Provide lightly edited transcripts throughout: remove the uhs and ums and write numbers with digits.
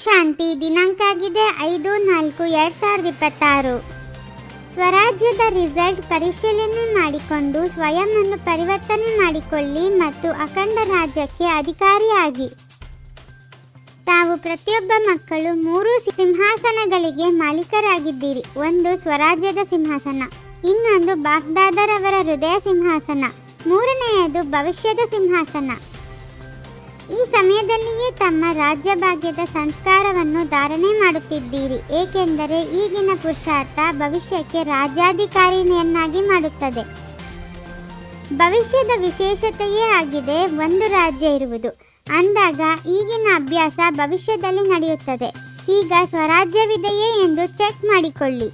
ಶಾಂತಿ. ದಿನಾಂಕ ಆಗಿದೆ 5/4/2026. ಸ್ವರಾಜ್ಯದ ರಿಸಲ್ಟ್ ಪರಿಶೀಲನೆ ಮಾಡಿಕೊಂಡು ಸ್ವಯಂ ಅನ್ನು ಪರಿವರ್ತನೆ ಮಾಡಿಕೊಳ್ಳಿ ಮತ್ತು ಅಖಂಡ ರಾಜ್ಯಕ್ಕೆ ಅಧಿಕಾರಿಯಾಗಿ. ತಾವು ಪ್ರತಿಯೊಬ್ಬ ಮಕ್ಕಳು 3 ಸಿಂಹಾಸನಗಳಿಗೆ ಮಾಲೀಕರಾಗಿದ್ದೀರಿ. ಒಂದು ಸ್ವರಾಜ್ಯದ ಸಿಂಹಾಸನ, ಇನ್ನೊಂದು ಬಾಗ್ದಾದರವರ ಹೃದಯ ಸಿಂಹಾಸನ, ಮೂರನೆಯದು ಭವಿಷ್ಯದ ಸಿಂಹಾಸನ. ಈ ಸಮಯದಲ್ಲಿಯೇ ತಮ್ಮ ರಾಜ್ಯ ಭಾಗ್ಯದ ಸಂಸ್ಕಾರವನ್ನು ಧಾರಣೆ ಮಾಡುತ್ತಿದ್ದೀರಿ, ಏಕೆಂದರೆ ಈಗಿನ ಪುರುಷಾರ್ಥ ಭವಿಷ್ಯಕ್ಕೆ ರಾಜ್ಯಾಧಿಕಾರಿಯನ್ನಾಗಿ ಮಾಡುತ್ತದೆ. ಭವಿಷ್ಯದ ವಿಶೇಷತೆಯೇ ಆಗಿದೆ ಒಂದು ರಾಜ್ಯ ಇರುವುದು. ಅಂದಾಗ ಈಗಿನ ಅಭ್ಯಾಸ ಭವಿಷ್ಯದಲ್ಲಿ ನಡೆಯುತ್ತದೆ. ಈಗ ಸ್ವರಾಜ್ಯವಿದೆಯೇ ಎಂದು ಚೆಕ್ ಮಾಡಿಕೊಳ್ಳಿ.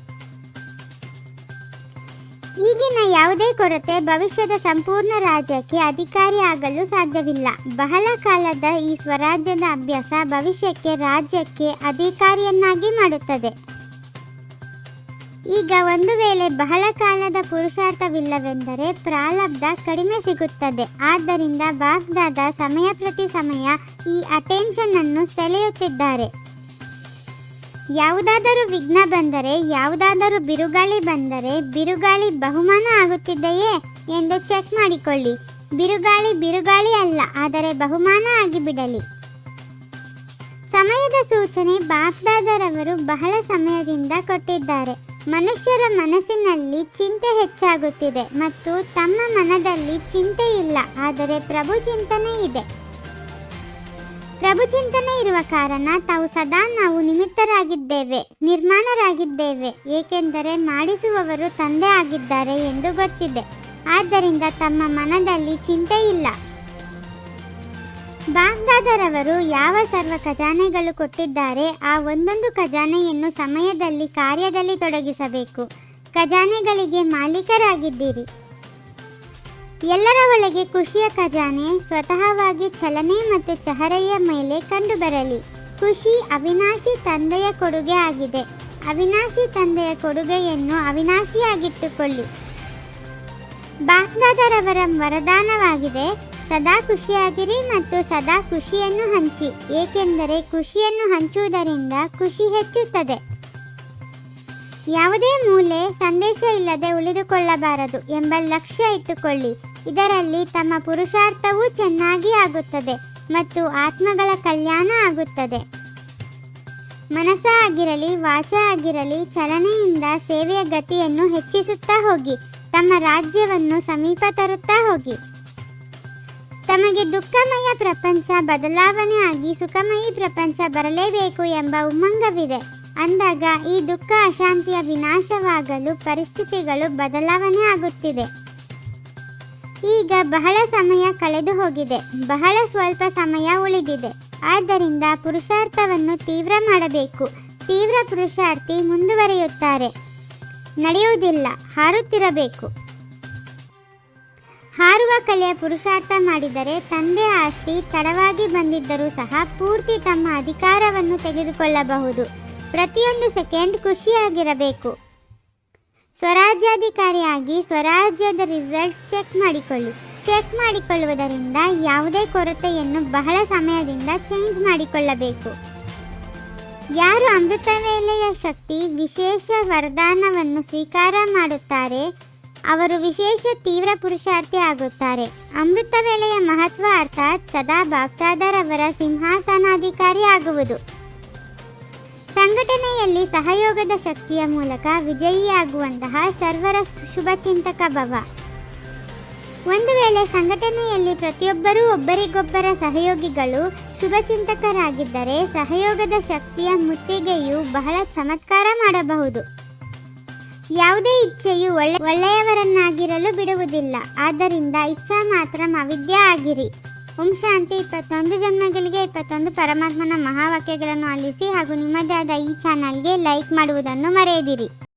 ಈಗಿನ ಯಾವುದೇ ಕೊರತೆ ಭವಿಷ್ಯದ ಸಂಪೂರ್ಣ ರಾಜ್ಯಕ್ಕೆ ಅಧಿಕಾರಿಯಾಗಲು ಸಾಧ್ಯವಿಲ್ಲ. ಬಹಳ ಕಾಲದ ಈ ಸ್ವರಾಜ್ಯದ ಅಭ್ಯಾಸ ಭವಿಷ್ಯಕ್ಕೆ ರಾಜ್ಯಕ್ಕೆ ಅಧಿಕಾರಿಯನ್ನಾಗಿ ಮಾಡುತ್ತದೆ. ಈಗ ಒಂದು ವೇಳೆ ಬಹಳ ಕಾಲದ ಪುರುಷಾರ್ಥವಿಲ್ಲವೆಂದರೆ ಪ್ರಾರಬ್ಧ ಕಡಿಮೆ ಸಿಗುತ್ತದೆ. ಆದ್ದರಿಂದ ಬಾಗ್ದಾದ ಸಮಯ ಪ್ರತಿ ಸಮಯ ಈ ಅಟೆನ್ಷನ್ ಅನ್ನು ಸೆಳೆಯುತ್ತಿದ್ದಾರೆ. ಯಾವುದಾದರೂ ವಿಘ್ನ ಬಂದರೆ, ಯಾವುದಾದರೂ ಬಿರುಗಾಳಿ ಬಂದರೆ, ಬಿರುಗಾಳಿ ಬಹುಮಾನ ಆಗುತ್ತಿದೆಯೇ ಎಂದು ಚೆಕ್ ಮಾಡಿಕೊಳ್ಳಿ. ಬಿರುಗಾಳಿ ಅಲ್ಲ, ಆದರೆ ಬಹುಮಾನ ಆಗಿಬಿಡಲಿ. ಸಮಯದ ಸೂಚನೆ ಬಾಗ್ದಾದರವರು ಬಹಳ ಸಮಯದಿಂದ ಕೊಟ್ಟಿದ್ದಾರೆ. ಮನುಷ್ಯರ ಮನಸ್ಸಿನಲ್ಲಿ ಚಿಂತೆ ಹೆಚ್ಚಾಗುತ್ತಿದೆ ಮತ್ತು ತಮ್ಮ ಮನದಲ್ಲಿ ಚಿಂತೆ ಇಲ್ಲ, ಆದರೆ ಪ್ರಭು ಚಿಂತನೆ ಇದೆ. ಪ್ರಭು ಚಿಂತನೆ ಇರುವ ಕಾರಣ ನಾವು ನಿಮಿತ್ತರಾಗಿದ್ದೇವೆ, ನಿರ್ಮಾಣರಾಗಿದ್ದೇವೆ, ಏಕೆಂದರೆ ಮಾಡಿಸುವವರು ತಂದೆ ಆಗಿದ್ದಾರೆ ಎಂದು ಗೊತ್ತಿದೆ. ಆದ್ದರಿಂದ ತಮ್ಮ ಮನದಲ್ಲಿ ಚಿಂತೆ ಇಲ್ಲ. ಬಾಗ್ದಾದರವರು ಯಾವ ಸರ್ವ ಖಜಾನೆಗಳು ಕೊಟ್ಟಿದ್ದಾರೆ ಆ ಒಂದೊಂದು ಖಜಾನೆಯನ್ನು ಸಮಯದಲ್ಲಿ ಕಾರ್ಯದಲ್ಲಿ ತೊಡಗಿಸಬೇಕು. ಖಜಾನೆಗಳಿಗೆ ಮಾಲೀಕರಾಗಿದ್ದೀರಿ. ಎಲ್ಲರ ಒಳಗೆ ಖುಷಿಯ ಖಜಾನೆ ಸ್ವತಃವಾಗಿ ಚಲನೆ ಮತ್ತು ಚಹರೆಯ ಮೇಲೆ ಕಂಡುಬರಲಿ. ಖುಷಿ ಅವಿನಾಶಿ ತಂದೆಯ ಕೊಡುಗೆ ಆಗಿದೆ. ಅವಿನಾಶಿ ತಂದೆಯ ಕೊಡುಗೆಯನ್ನು ಅವಿನಾಶಿಯಾಗಿಟ್ಟುಕೊಳ್ಳಿ. ಬಾಗ್ದಾದರವರ ವರದಾನವಾಗಿದೆ, ಸದಾ ಖುಷಿಯಾಗಿರಿ ಮತ್ತು ಸದಾ ಖುಷಿಯನ್ನು ಹಂಚಿ, ಏಕೆಂದರೆ ಖುಷಿಯನ್ನು ಹಂಚುವುದರಿಂದ ಖುಷಿ ಹೆಚ್ಚುತ್ತದೆ. ಯಾವುದೇ ಮೂಲೆ ಸಂದೇಶ ಇಲ್ಲದೆ ಉಳಿದುಕೊಳ್ಳಬಾರದು ಎಂಬ ಲಕ್ಷ್ಯ ಇಟ್ಟುಕೊಳ್ಳಿ. ಇದರಲ್ಲಿ ತಮ್ಮ ಪುರುಷಾರ್ಥವೂ ಚೆನ್ನಾಗಿ ಆಗುತ್ತದೆ ಮತ್ತು ಆತ್ಮಗಳ ಕಲ್ಯಾಣ ಆಗುತ್ತದೆ. ಮನಸ್ಸ ಆಗಿರಲಿ, ವಾಚ ಆಗಿರಲಿ, ಚಲನೆಯಿಂದ ಸೇವೆಯ ಗತಿಯನ್ನು ಹೆಚ್ಚಿಸುತ್ತಾ ಹೋಗಿ. ತಮ್ಮ ರಾಜ್ಯವನ್ನು ಸಮೀಪ ತರುತ್ತಾ ಹೋಗಿ. ತಮಗೆ ದುಃಖಮಯ ಪ್ರಪಂಚ ಬದಲಾವಣೆ ಆಗಿ ಸುಖಮಯಿ ಪ್ರಪಂಚ ಬರಲೇಬೇಕು ಎಂಬ ಉಮ್ಮಂಗವಿದೆ. ಅಂದಾಗ ಈ ದುಃಖ ಅಶಾಂತಿಯ ವಿನಾಶವಾಗಲು ಪರಿಸ್ಥಿತಿಗಳು ಬದಲಾವಣೆ ಆಗುತ್ತಿದೆ. ಈಗ ಬಹಳ ಸಮಯ ಕಳೆದು ಹೋಗಿದೆ, ಬಹಳ ಸ್ವಲ್ಪ ಸಮಯ ಉಳಿದಿದೆ. ಆದ್ದರಿಂದ ಪುರುಷಾರ್ಥವನ್ನು ತೀವ್ರ ಮಾಡಬೇಕು. ತೀವ್ರ ಪುರುಷಾರ್ಥಿ ಮುಂದುವರಿಯುತ್ತಾರೆ, ನಡೆಯುವುದಿಲ್ಲ, ಹಾರುತ್ತಿರಬೇಕು. ಹಾರುವ ಕಲೆಯ ಪುರುಷಾರ್ಥ ಮಾಡಿದರೆ ತಂದೆ ಆಸ್ತಿ ತಡವಾಗಿ ಬಂದಿದ್ದರೂ ಸಹ ಪೂರ್ತಿ ತಮ್ಮ ಅಧಿಕಾರವನ್ನು ತೆಗೆದುಕೊಳ್ಳಬಹುದು. ಪ್ರತಿಯೊಂದು ಸೆಕೆಂಡ್ ಖುಷಿಯಾಗಿರಬೇಕು. ಸ್ವರಾಜ್ಯಾಧಿಕಾರಿಯಾಗಿ ಸ್ವರಾಜ್ಯದ ರಿಸಲ್ಟ್ ಚೆಕ್ ಮಾಡಿಕೊಳ್ಳಿ. ಚೆಕ್ ಮಾಡಿಕೊಳ್ಳುವುದರಿಂದ ಯಾವುದೇ ಕೊರತೆಯನ್ನು ಬಹಳ ಸಮಯದಿಂದ ಚೇಂಜ್ ಮಾಡಿಕೊಳ್ಳಬೇಕು. ಯಾರು ಅಮೃತ ವೇಳೆಯ ಶಕ್ತಿ ವಿಶೇಷ ವರದಾನವನ್ನು ಸ್ವೀಕಾರ ಮಾಡುತ್ತಾರೆ ಅವರು ವಿಶೇಷ ತೀವ್ರ ಪುರುಷಾರ್ಥಿ ಆಗುತ್ತಾರೆ. ಅಮೃತ ವೇಳೆಯ ಮಹತ್ವ ಅರ್ಥಾತ್ ಸದಾ ಬಾಗ್ದಾದರವರ ಸಿಂಹಾಸನಾಧಿಕಾರಿ ಆಗುವುದು. ಸಂಘಟನೆಯಲ್ಲಿ ಸಹಯೋಗದ ಶಕ್ತಿಯ ಮೂಲಕ ವಿಜಯಿಯಾಗುವಂತಹ ಸರ್ವರ ಶುಭಚಿಂತಕ ಭವ. ಒಂದು ವೇಳೆ ಸಂಘಟನೆಯಲ್ಲಿ ಪ್ರತಿಯೊಬ್ಬರೂ ಒಬ್ಬರಿಗೊಬ್ಬರ ಸಹಯೋಗಿಗಳು ಶುಭಚಿಂತಕರಾಗಿದ್ದರೆ ಸಹಯೋಗದ ಶಕ್ತಿಯ ಮುತ್ತಿಗೆಯು ಬಹಳ ಚಮತ್ಕಾರ ಮಾಡಬಹುದು. ಯಾವುದೇ ಇಚ್ಛೆಯು ಒಳ್ಳೆಯವರನ್ನಾಗಿರಲು ಬಿಡುವುದಿಲ್ಲ. ಆದ್ದರಿಂದ ಇಚ್ಛಾ ಮಾತ್ರ ಅವಿದ್ಯೆ ಆಗಿರಿ. ಓಂ ಶಾಂತಿ. 21 ಜನ್ಮಗಳಿಗೆ 21 ಪರಮಾತ್ಮನ ಮಹಾವಾಕ್ಯಗಳನ್ನು ಆಲಿಸಿ ಹಾಗೂ ನಿಮ್ಮದೇ ಆದ ಈ ಚಾನಲ್ಗೆ ಲೈಕ್ ಮಾಡುವುದನ್ನು ಮರೆಯದಿರಿ.